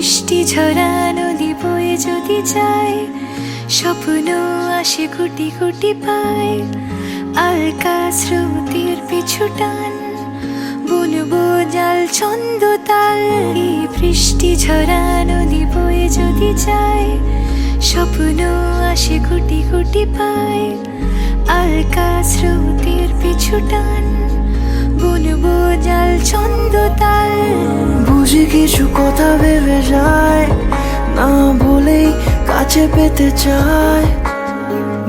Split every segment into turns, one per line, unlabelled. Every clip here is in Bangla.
বৃষ্টি ঝরা নদী বয়ে যদি যায়, স্বপ্ন আসে কোটি কোটি পায়। আলকা স্রোতের পিছু টান, বুনবো জাল ছন্দ তাল। এই বৃষ্টি ঝরা নদী বয়ে যদি যায়, স্বপ্ন আসে কোটি কোটি পায়। আলকা স্রোতের পিছু টান, বুনবো জাল ছন্দ তাল।
বুঝি কিছু কথা ভেবে যায়, না বলেই কাছে পেতে চায়।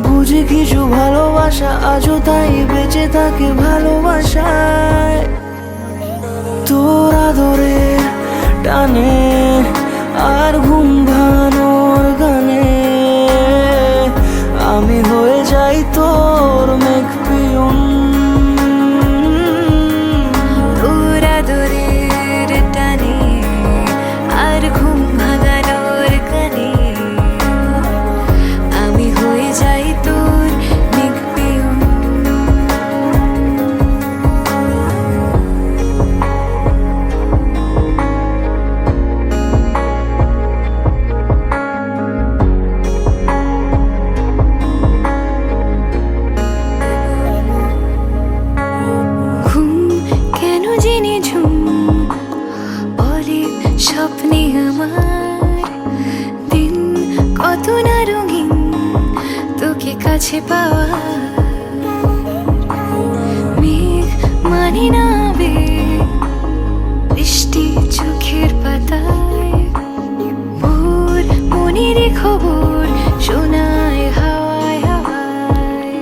বুঝি কিছু ভালোবাসা আজও তাই বেঁচে থাকে ভালোবাসায়। তোর আদরের টানে আর ঘুম ভাঙানোর গানে আমি হয়ে যাই তোর মেঘ পিয়ন।
তোর আদরের টানে আর ঘুম ভাঙানোর গানে আমি হয়ে যাই তোর মেঘ পিয়ন। ঘুম কেন জেনে ঝুম বলে স্বপ্নে আমার, দিন কত না রঙিন তোকে কাছে পাওয়া। মেঘ মানে না আবেগ, বৃষ্টি চোখের পাতায়। ভোর মনের খবর শোনায় হাওয়ায় হাওয়ায়।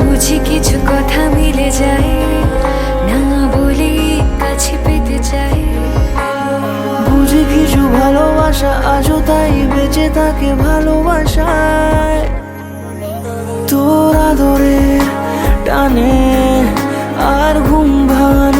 বুঝি কিছু কথা মিলে যায়, না বলে কাছে পেতে চাই।
বুঝি কিছু ভালোবাসা আজও তাই বেঁচে থাকে ভালোবাসায়। তোর আদরের টানে আর ঘুম ভাঙানোর